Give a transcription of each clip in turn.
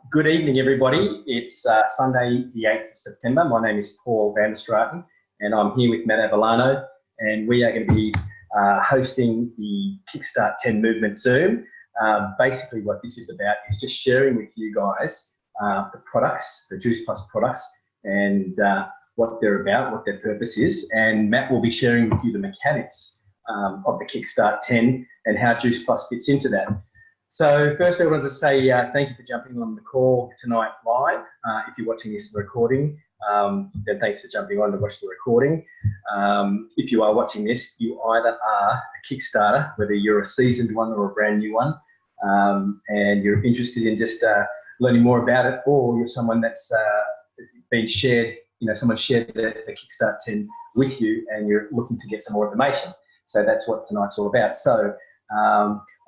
Good evening, everybody. It's Sunday, the 8th of September. My name is Paul van der Straten, and I'm here with Matt Avellano, and we are going to be hosting the Kickstart 10 Movement Zoom. Basically, what this is about is just sharing with you guys the products, the Juice Plus products, and what they're about, what their purpose is. And Matt will be sharing with you the mechanics of the Kickstart 10 and how Juice Plus fits into that. So firstly, I wanted to say thank you for jumping on the call tonight live. If you're watching this recording, then thanks for jumping on to watch the recording. If you are watching this, you either are a Kickstarter, whether you're a seasoned one or a brand new one, and you're interested in just learning more about it, or you're someone that's been shared, someone shared the Kickstart 10 with you and you're looking to get some more information. So that's what tonight's all about. So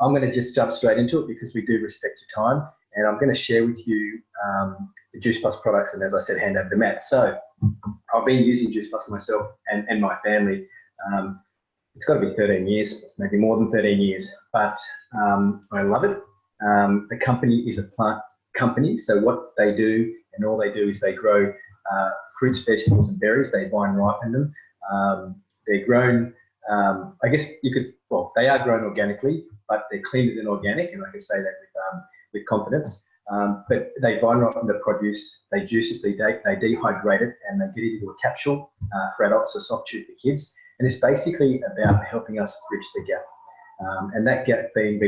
I'm going to just jump straight into it because we do respect your time, and I'm going to share with you the Juice Plus products, and as I said, hand over to Matt. So I've been using Juice Plus myself and my family. It's got to be 13 years, maybe more than 13 years, but I love it. The company is a plant company, so what they do, and all they do is they grow fruits, vegetables and berries. They vine ripen them. They're grown, I guess you could, well, they are grown organically, but they're cleaner than organic, and I can say that with confidence. But they vine ripen the produce, they juice it, they dehydrate it, and they get it into a capsule for adults, a soft chew for kids. And it's basically about helping us bridge the gap. And that gap being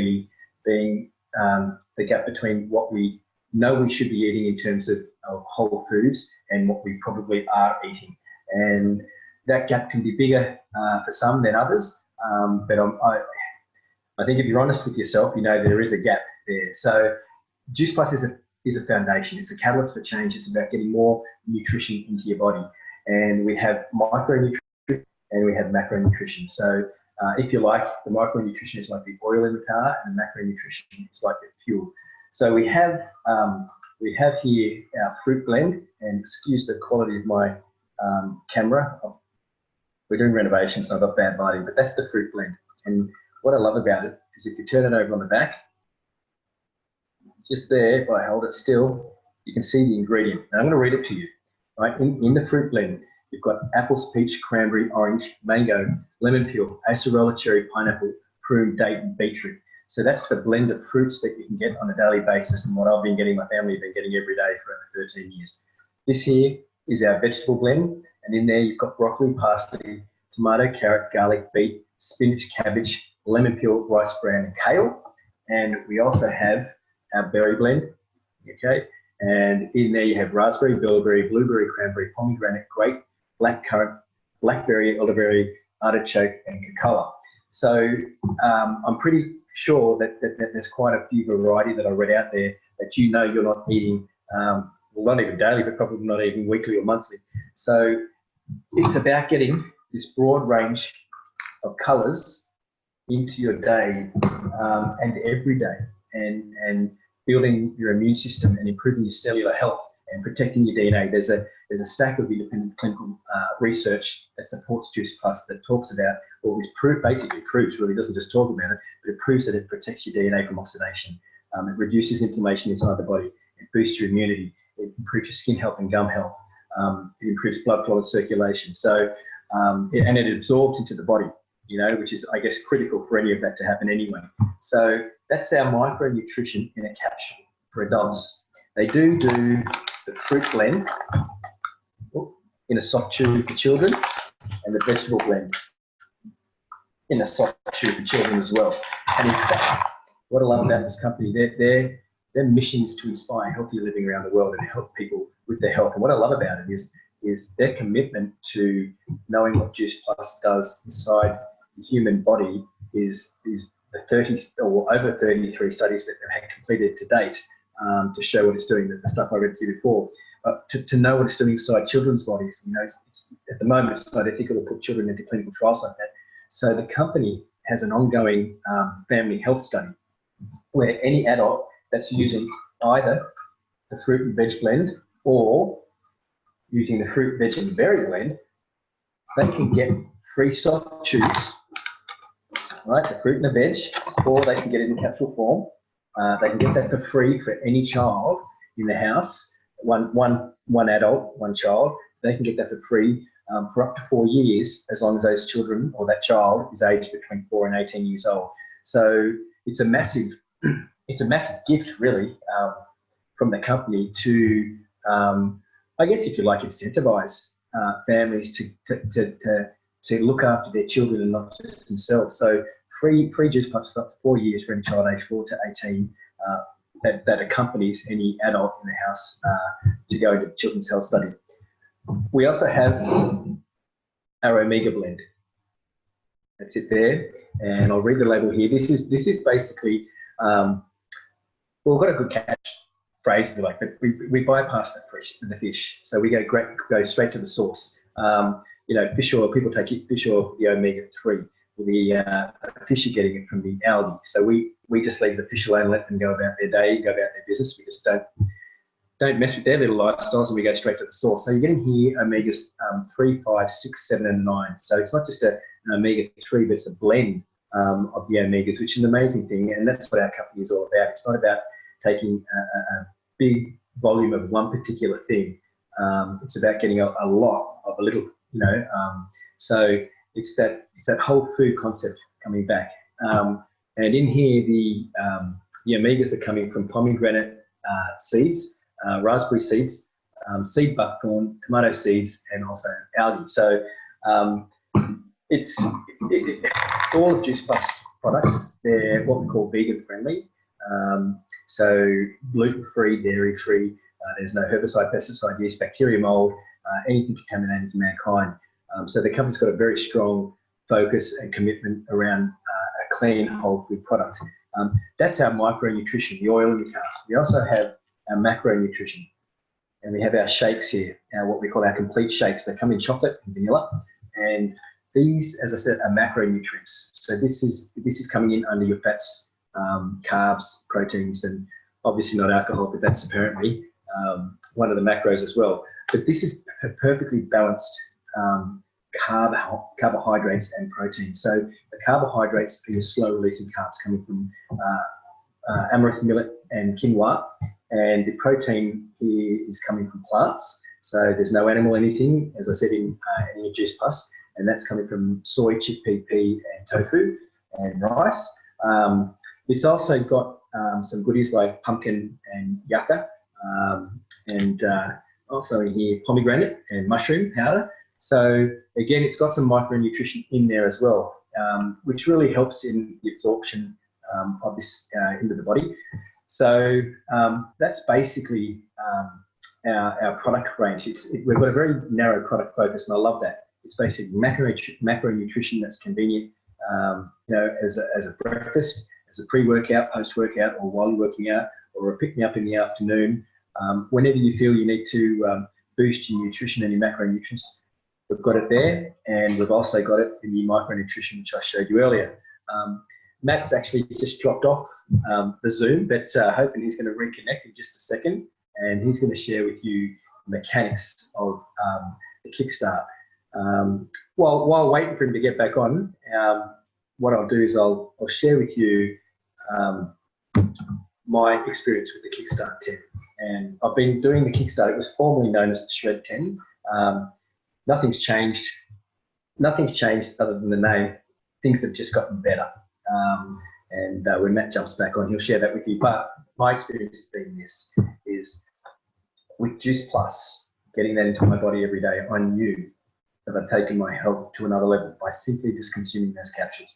the gap between what we know we should be eating in terms of whole foods and what we probably are eating. And that gap can be bigger for some than others, but I think if you're honest with yourself, there is a gap there. So Juice Plus is a foundation. It's a catalyst for change. It's about getting more nutrition into your body. And we have micronutrition and we have macronutrition. So if you like, the micronutrition is like the oil in the car, and the macronutrition is like the fuel. So we have here our fruit blend, and excuse the quality of my camera. We're doing renovations, so I've got bad lighting, but that's the fruit blend. And what I love about it is if you turn it over on the back, just there, if I hold it still, you can see the ingredient. Now I'm going to read it to you. Right? In the fruit blend, you've got apples, peach, cranberry, orange, mango, lemon peel, acerola, cherry, pineapple, prune, date, and beetroot. So that's the blend of fruits that you can get on a daily basis, and what I've been getting, my family have been getting every day for over 13 years. This here is our vegetable blend, and in there you've got broccoli, parsley, tomato, carrot, garlic, beet, spinach, cabbage, lemon peel, rice bran, and kale. And we also have our berry blend, okay? And in there you have raspberry, bilberry, blueberry, cranberry, pomegranate, grape, blackcurrant, blackberry, elderberry, artichoke, and cocoa. So I'm pretty sure that there's quite a few variety that I read out there that you're not eating, well, not even daily, but probably not even weekly or monthly. So it's about getting this broad range of colours into your day and every day, and building your immune system and improving your cellular health and protecting your DNA. There's a stack of independent clinical research that supports Juice Plus that talks about, or basically proves, really doesn't just talk about it, but it proves that it protects your DNA from oxidation. It reduces inflammation inside the body. It boosts your immunity. It improves your skin health and gum health. It improves blood flow and circulation. So, and it absorbs into the body, which is, I guess, critical for any of that to happen anyway. So that's our micronutrition in a capsule for adults. They do the fruit blend in a soft chew for children, and the vegetable blend in a soft chew for children as well. And in fact, what I love about this company, their mission is to inspire healthier living around the world and help people with their health. And what I love about it is their commitment to knowing what Juice Plus does inside the human body is the 30 or over 33 studies that they've had completed to date to show what it's doing, the stuff I read to you before. But to know what it's doing inside children's bodies, at the moment it's not ethical to put children into clinical trials like that. So the company has an ongoing family health study where any adult that's using either the fruit and veg blend or using the fruit, veg and berry blend, they can get free soft chews, right, the fruit and the veg, or they can get it in capsule form. They can get that for free for any child in the house, one adult, one child, they can get that for free for up to 4 years, as long as those children or that child is aged between 4 and 18 years old. So it's a massive gift, really, from the company to, I guess, if you like, incentivize families to look after their children and not just themselves. So free Juice Plus for up to 4 years for any child aged 4 to 18 that accompanies any adult in the house to go into the children's health study. We also have our Omega blend. That's it there, and I'll read the label here. This is basically, well, we've got a good catch phrase, if you like, but we bypass the fish, so we go straight to the source. You know, fish oil, people take fish oil for the omega-3. The fish are getting it from the algae, so we just leave the fish alone, let them go about their day, go about their business. We just don't mess with their little lifestyles, and we go straight to the source. So you're getting here omegas 3, 5, 6, 7, and 9. So it's not just an omega-3, but it's a blend of the omegas, which is an amazing thing, and that's what our company is all about. It's not about taking a big volume of one particular thing. It's about getting a lot of a little, you know. So it's that whole food concept coming back. And in here, the omegas are coming from pomegranate seeds, raspberry seeds, seed buckthorn, tomato seeds, and also algae. So it's all of Juice Plus products. They're what we call vegan friendly. So gluten-free, dairy-free. There's no herbicide, pesticide use, bacteria, mold, anything contaminated to mankind. So the company's got a very strong focus and commitment around a clean, whole food product. That's our micronutrition, the oil in your car. We also have our macronutrition, and we have our shakes here, what we call our complete shakes. They come in chocolate and vanilla, and these, as I said, are macronutrients. So this is coming in under your fats, carbs, proteins, and obviously not alcohol, but that's apparently one of the macros as well. But this is a perfectly balanced carbohydrates and protein. So the carbohydrates are your slow releasing carbs coming from amaranth millet and quinoa, and the protein here is coming from plants. So there's no animal anything, as I said, in any Juice Plus, and that's coming from soy, chickpea, pea, and tofu and rice. It's also got some goodies like pumpkin and yucca, and also in here pomegranate and mushroom powder. So again, it's got some micronutrition in there as well, which really helps in the absorption of this into the body. So that's basically our product range. We've got a very narrow product focus, and I love that. It's basically macronutrition that's convenient, you know, as a breakfast, as a pre-workout, post-workout, or while you're working out, or a pick-me-up in the afternoon. Whenever you feel you need to boost your nutrition and your macronutrients, we've got it there, and we've also got it in the micronutrition, which I showed you earlier. Matt's actually just dropped off the Zoom, but hoping he's going to reconnect in just a second, and he's going to share with you the mechanics of the Kickstart. While waiting for him to get back on, what I'll do is I'll share with you my experience with the Kickstart 10. And I've been doing the Kickstart. It was formerly known as the Shred 10. Nothing's changed. Nothing's changed other than the name. Things have just gotten better. And when Matt jumps back on, he'll share that with you. But my experience has been this, is with Juice Plus, getting that into my body every day, I knew that I've taken my health to another level by simply just consuming those capsules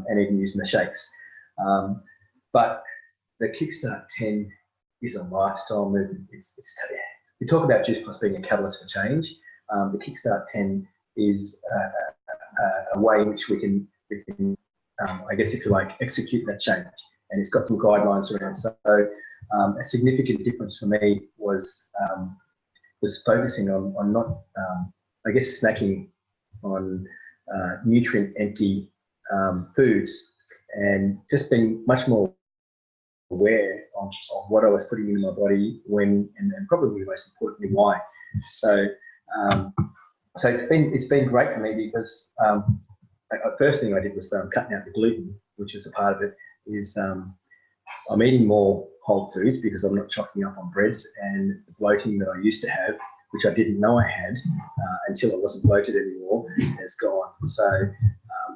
and even using the shakes. But the Kickstart 10 is a lifestyle movement. We talk about Juice Plus being a catalyst for change. The Kickstart 10 is a way in which we can I guess, if you like, execute that change. And it's got some guidelines around. So a significant difference for me was focusing on not, I guess, snacking on nutrient-empty foods, and just being much more aware of what I was putting in my body when, and probably most importantly, why. So so it's been great for me, because first thing I did was cutting out the gluten, which is a part of it. Is I'm eating more whole foods because I'm not chocking up on breads, and the bloating that I used to have, which I didn't know I had until I wasn't bloated anymore, has gone. So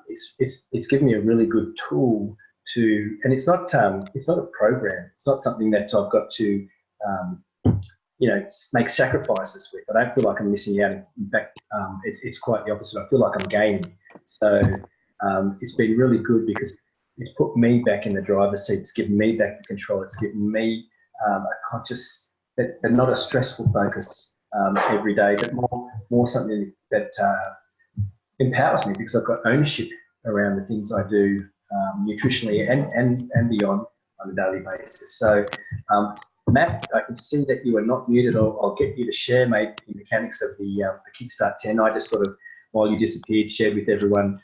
it's given me a really good tool to, and it's not a program. It's not something that I've got to make sacrifices with. I don't feel like I'm missing out. In fact, it's quite the opposite. I feel like I'm gaining. So it's been really good because it's put me back in the driver's seat. It's given me back the control. It's given me a conscious, but not a stressful focus every day, but more something that empowers me because I've got ownership around the things I do nutritionally and beyond on a daily basis. So, Matt, I can see that you are not muted. I'll get you to share, mate, the mechanics of the Kickstart 10. I just sort of, while you disappeared, shared with everyone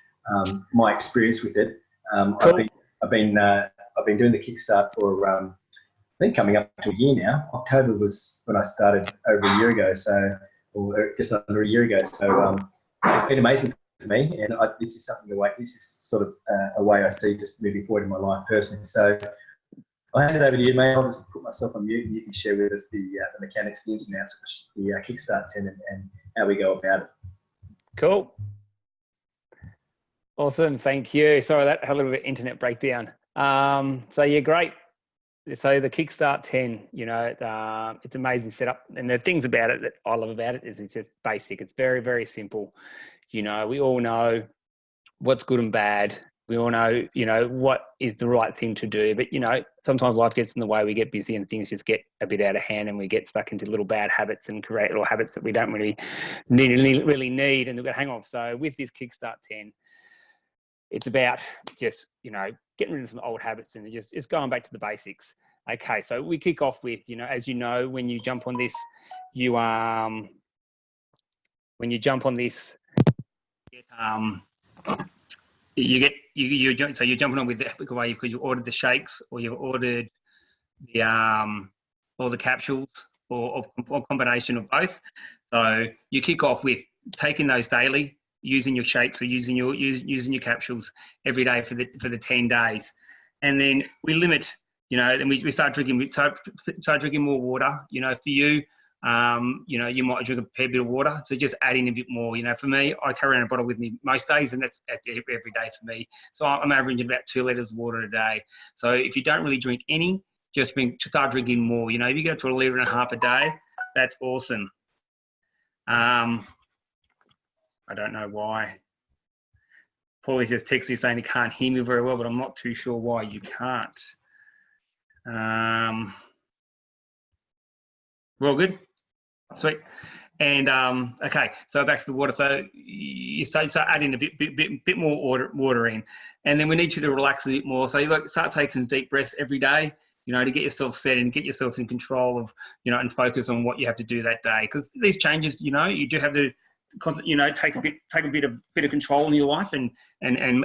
my experience with it. Cool. I've been doing the Kickstart for I think coming up to a year now. October was when I started over a year ago, or just under a year ago. So it's been amazing for me, and this is sort of a way I see just moving forward in my life personally. So I'll hand it over to you, mate. I'll just put myself on mute, and you can share with us the mechanics, the ins and outs of the Kickstart 10 and how we go about it. Cool. Awesome, thank you. Sorry, that had a little bit of internet breakdown. So yeah, great. So the Kickstart 10, it's amazing setup. And the things about it that I love about it is it's just basic. It's very, very simple. We all know what's good and bad. We all know, what is the right thing to do. But, sometimes life gets in the way. We get busy and things just get a bit out of hand and we get stuck into little bad habits and create little habits that we don't really need and we've got to hang off. So with this Kickstart 10, it's about just, getting rid of some old habits and it's going back to the basics. Okay, so we kick off with, as you know, when you jump on this, you're jumping on with the Epic Way because you ordered the shakes or you've ordered the all the capsules or combination of both. So you kick off with taking those daily, using your shakes or using your capsules every day for the 10 days, and then we limit. Then we start drinking more water. For you, you might drink a fair bit of water, so just adding a bit more. For me, I carry around a bottle with me most days, and that's every day for me. So I'm averaging about 2 litres of water a day. So if you don't really drink any, just start drinking more. If you go to 1.5 litres a day, that's awesome. I don't know why. Paulie's just texted me saying he can't hear me very well, but I'm not too sure why you can't. We're all good? Sweet. And okay, so back to the water. So you start adding a bit more water in, and then we need you to relax a bit more. So you start taking deep breaths every day, to get yourself set and get yourself in control of, and focus on what you have to do that day. Because these changes, you do have to, take a bit of control in your life and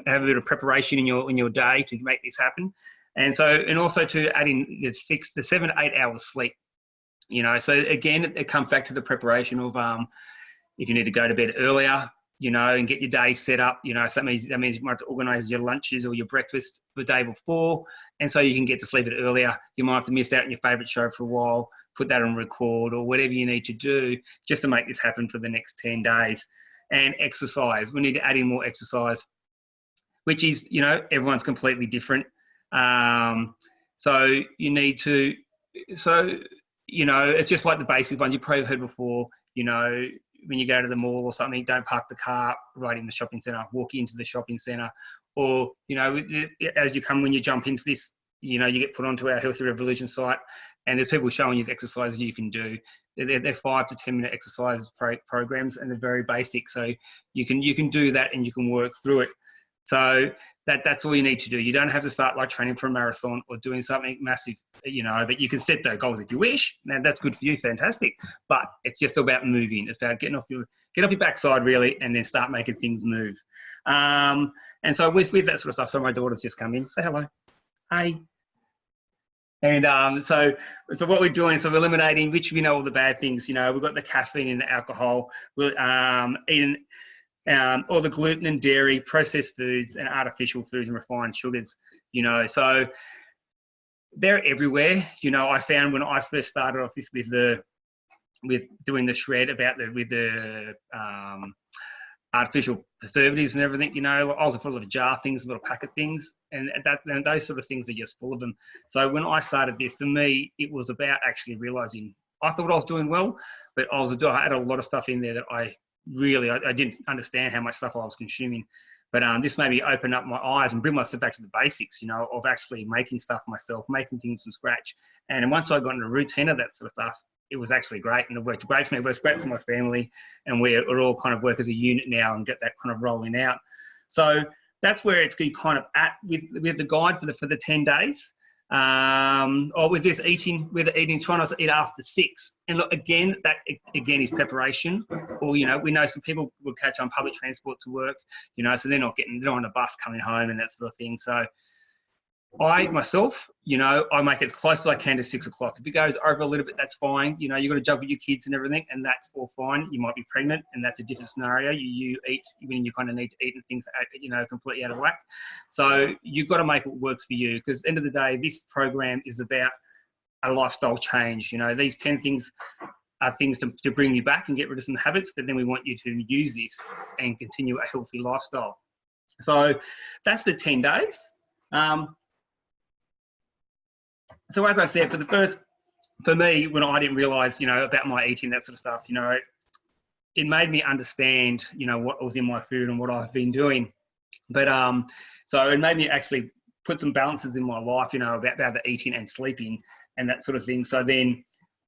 have a bit of preparation in your day to make this happen. And also to add in the 6 to 7 to 8 hours sleep. So again, it comes back to the preparation of if you need to go to bed earlier, and get your day set up, so that means you might have to organise your lunches or your breakfast the day before, and so you can get to sleep it earlier. You might have to miss out on your favourite show for a while, put that on record or whatever you need to do just to make this happen for the next 10 days. And exercise, we need to add in more exercise, which is, everyone's completely different. So you need to, it's just like the basic ones you've probably heard before, when you go to the mall or something, don't park the car right in the shopping centre, walk into the shopping centre. Or, when you jump into this, you get put onto our Healthy Revolution site and there's people showing you the exercises you can do. They're 5 to 10 minute exercise programs and they're very basic. So you can do that and you can work through it. So that's all you need to do. You don't have to start like training for a marathon or doing something massive, but you can set those goals if you wish. Now that's good for you, fantastic. But it's just about moving. It's about getting off your backside really, and then start making things move. And so with that sort of stuff. So my daughter's just come in. Say hello. Hey. And so what we're doing, so we're eliminating, which we know all the bad things. We've got the caffeine and the alcohol. We're eating all the gluten and dairy, processed foods and artificial foods and refined sugars, so they're everywhere. You know, I found when I first started off this with doing the shred about the artificial preservatives and everything, you know, I was full of jar things, little packet things, and those sort of things are just full of them. So when I started this, for me, it was about actually realizing I thought I was doing well, but I had a lot of stuff in there that I didn't understand how much stuff I was consuming. But this made me open up my eyes and bring myself back to the basics, you know, of actually making stuff myself, making things from scratch. And once I got in a routine of that sort of stuff, it was actually great, and it worked great for me. It works great for my family, and we're all kind of work as a unit now and get that kind of rolling out. So that's where it's kind of at with the guide for the 10 days. Or with this eating, trying to eat after 6. And look, again, that again is preparation. Or, you know, we know some people will catch on public transport to work, you know, so they're not on a bus coming home and that sort of thing. So I myself, you know, I make it as close as I can to 6 o'clock. If it goes over a little bit, that's fine. You know, you've got to juggle your kids and everything, and that's all fine. You might be pregnant, and that's a different scenario. You eat when you kind of need to eat, and things are, you know, completely out of whack. So you've got to make what works for you, because at the end of the day, this program is about a lifestyle change. You know, these 10 things are things to bring you back and get rid of some habits, but then we want you to use this and continue a healthy lifestyle. So that's the 10 days. So as I said, for me, when I didn't realize, you know, about my eating, that sort of stuff, you know, it made me understand, you know, what was in my food and what I've been doing. But so it made me actually put some balances in my life, you know, about the eating and sleeping and that sort of thing. So then,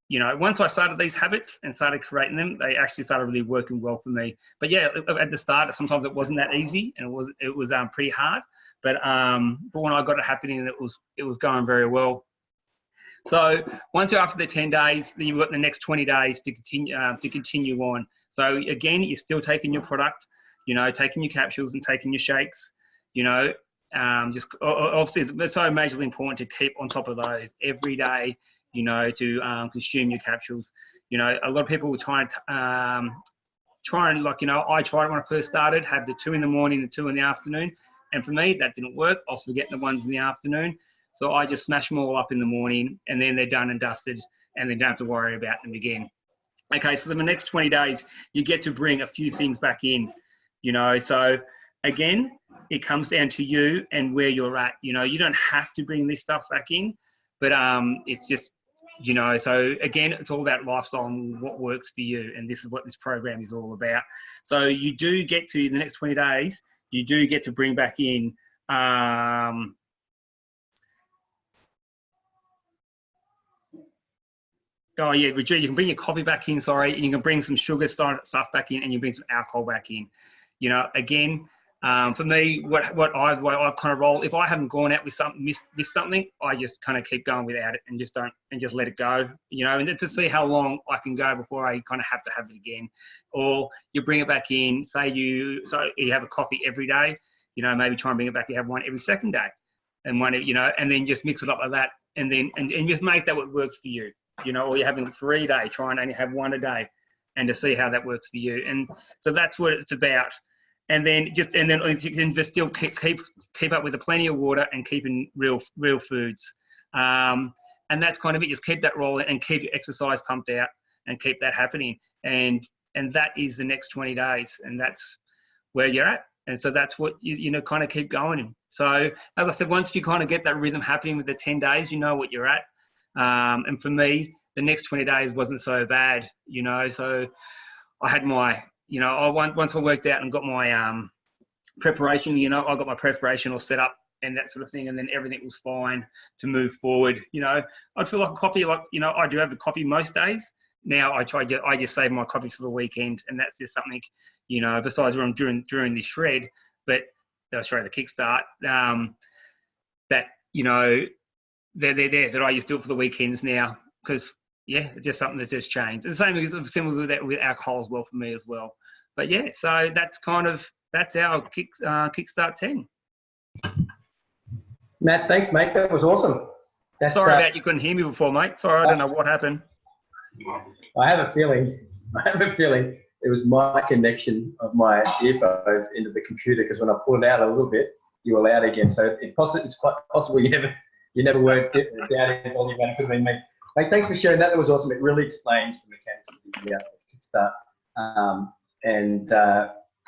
you know, once I started these habits and started creating them, they actually started really working well for me. But yeah, at the start, sometimes it wasn't that easy, and it was pretty hard. But when I got it happening, it was going very well. So once you're after the 10 days, then you've got the next 20 days to continue on. So again, you're still taking your product, you know, taking your capsules and taking your shakes, you know, just obviously it's so majorly important to keep on top of those every day, you know, to consume your capsules. You know, a lot of people will try and like, you know, I tried it when I first started, have the 2 in the morning and 2 in the afternoon. And for me, that didn't work. I was forgetting the ones in the afternoon. So I just smash them all up in the morning, and then they're done and dusted, and then don't have to worry about them again. Okay, so then the next 20 days, you get to bring a few things back in, you know. So again, it comes down to you and where you're at. You know, you don't have to bring this stuff back in, but it's just, you know, so again, it's all about lifestyle and what works for you, and this is what this program is all about. So you do get to the next 20 days, you do get to bring back in oh yeah, you can bring your coffee back in, sorry, and you can bring some sugar stuff back in, and you bring some alcohol back in. You know, again, for me, what I've kind of rolled, if I haven't gone out with something, missed something, I just kind of keep going without it and just let it go, you know, and to see how long I can go before I kind of have to have it again. Or you bring it back in, say you have a coffee every day, you know, maybe try and bring it back, you have one every second day, and one, you know, and then just mix it up like that, and then and just make that what works for you. You know, or you're having 3 days, try and only have 1 a day, and to see how that works for you. And so that's what it's about. And then you can just still keep up with the plenty of water and keeping real foods. And that's kind of it. Just keep that rolling and keep your exercise pumped out and keep that happening. And that is the next 20 days, and that's where you're at. And so that's what you know, kind of keep going in. So as I said, once you kind of get that rhythm happening with the 10 days, you know what you're at. And for me, the next 20 days wasn't so bad, you know. So I had my, you know, once I worked out and got my preparation, you know, I got my preparation all set up and that sort of thing, and then everything was fine to move forward. You know, I'd feel like a coffee, like, you know, I do have a coffee most days. Now I just save my coffees for the weekend, and that's just something, you know, besides when I'm during the shred, but the Kickstart, that, you know, they're there that I just do it for the weekends now, because yeah, it's just something that's just changed. It's the same as similar with that with alcohol as well for me as well. But yeah, so that's our Kickstart 10. Matt, thanks, mate. That was awesome. Sorry about you couldn't hear me before, mate. Sorry, I don't know what happened. I have a feeling it was my connection of my earphones into the computer, because when I pulled it out a little bit, you were loud again. So it's quite possible you You never were down in volume, man. It could have been me. Mate, thanks for sharing that. That was awesome. It really explains the mechanics of the Kickstart. And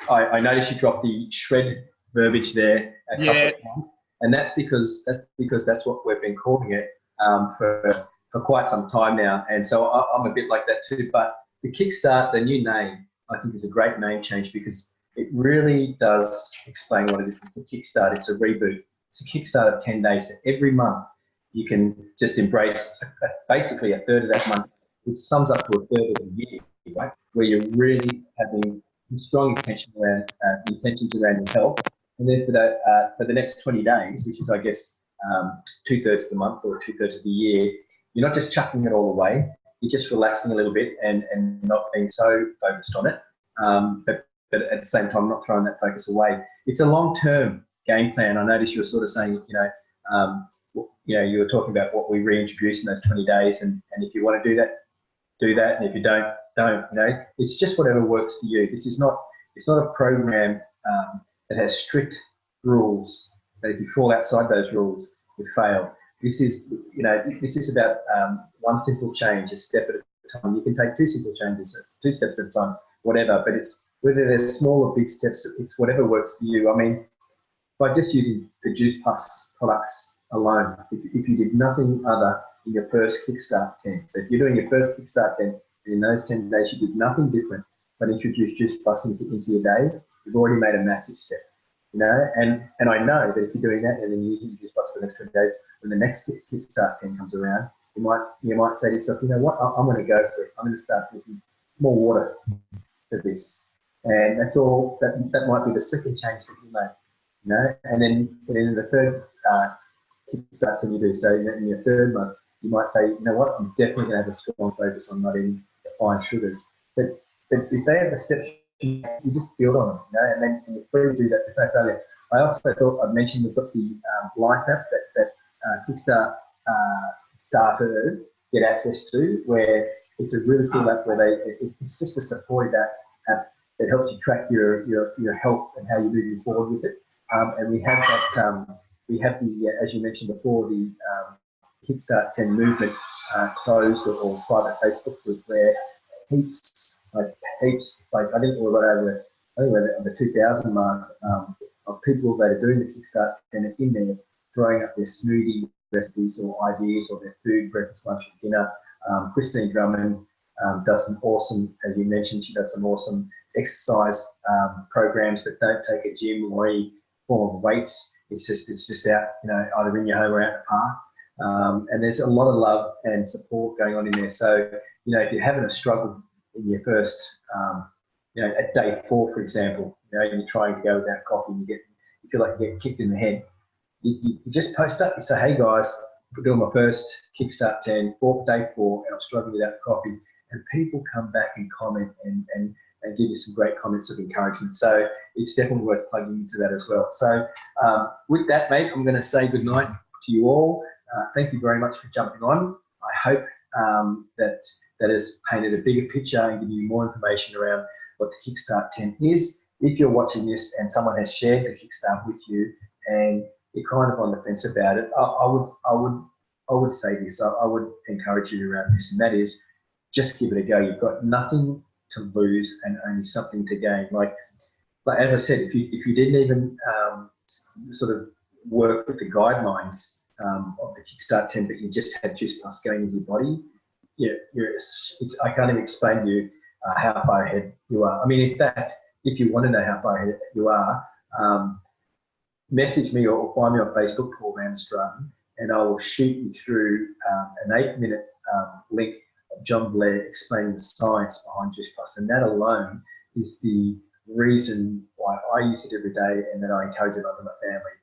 I noticed you dropped the shred verbiage there a couple of times, and that's because that's what we've been calling it for quite some time now. And so I'm a bit like that too. But the Kickstart, the new name, I think is a great name change because it really does explain what it is. It's a Kickstart. It's a reboot. It's a Kickstart of 10 days. So every month you can just embrace basically a third of that month, which sums up to a third of the year, right? Where you're really having strong intentions around your health. And then for the next 20 days, which is, I guess, 2/3 of the month or 2/3 of the year, you're not just chucking it all away. You're just relaxing a little bit and not being so focused on it. But at the same time, not throwing that focus away. It's a long-term game plan. I noticed you were sort of saying, you were talking about what we reintroduced in those 20 days, and if you want to do that, and if you don't. It's just whatever works for you. It's not a program that has strict rules. That if you fall outside those rules, you fail. This is about one simple change, a step at a time. You can take 2 simple changes, 2 steps at a time, whatever. But it's whether they're small or big steps. It's whatever works for you. I mean, by just using the Juice Plus products alone, if you did nothing other in your first Kickstart 10, so if you're doing your first Kickstart 10, and in those 10 days you did nothing different but introduce Juice Plus into your day, you've already made a massive step. And I know that if you're doing that and then using Juice Plus for the next 20 days, when the next Kickstart 10 comes around, you might say to yourself, you know what, I'm going to go for it. I'm going to start drinking more water for this. And that's all. That might be the second change that you make. And then in the third Kickstart thing you do, so in your third month, you might say, you know what, I'm definitely going to have a strong focus on not eating refined sugars. But if they have a step, you just build on them, and then you're free to do that. There's no failure. I also thought I'd mention we've got the Life app that Kickstart starters get access to, where it's a really cool app where it's just a supportive app that helps you track your health and how you're moving forward with it. And we have that. We have the, as you mentioned before, the Kickstart 10 movement closed or private Facebook group where heaps, like I think we're at the 2,000 mark of people that are doing the Kickstart 10 in there, throwing up their smoothie recipes or ideas or their food, breakfast, lunch, and dinner. Christine Drummond does some awesome, as you mentioned, she does some awesome exercise programs that don't take a gym or any form of weights. It's just out, either in your home or out in the park. And there's a lot of love and support going on in there. So, if you're having a struggle in your first, at day 4, for example, and you're trying to go without coffee and you feel like you get kicked in the head, you just post up, you say, hey guys, I'm doing my first Kickstart 10, day 4, and I'm struggling without coffee. And people come back and comment and give you some great comments of encouragement. So it's definitely worth plugging into that as well. So with that, mate, I'm going to say good night to you all. Thank you very much for jumping on. I hope that has painted a bigger picture and given you more information around what the Kickstart 10 is. If you're watching this and someone has shared the Kickstart with you and you're kind of on the fence about it, I would say this. I would encourage you around this, and that is just give it a go. You've got nothing to lose and only something to gain. Like as I said, if you didn't even sort of work with the guidelines of the Kickstart 10, but you just had Juice Plus going in your body, I can't even explain to you how far ahead you are. I mean, in fact, if you want to know how far ahead you are, message me or find me on Facebook, Paul Van, and I will shoot you through an 8-minute link of John Blair explaining the science behind Juice Plus. And that alone is the reason why I use it every day and that I encourage it on my family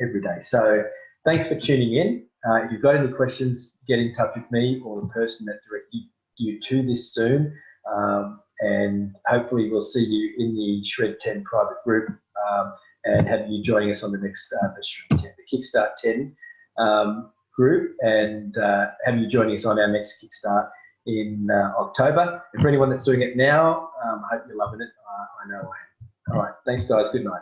every day. So thanks for tuning in. If you've got any questions, get in touch with me or the person that directed you to this soon. And hopefully we'll see you in the Shred 10 private group and have you joining us on the next the Kickstart 10 group, and have you joining us on our next Kickstart in October. And for anyone that's doing it now, I hope you're loving it. I know I am. All right, thanks guys, good night.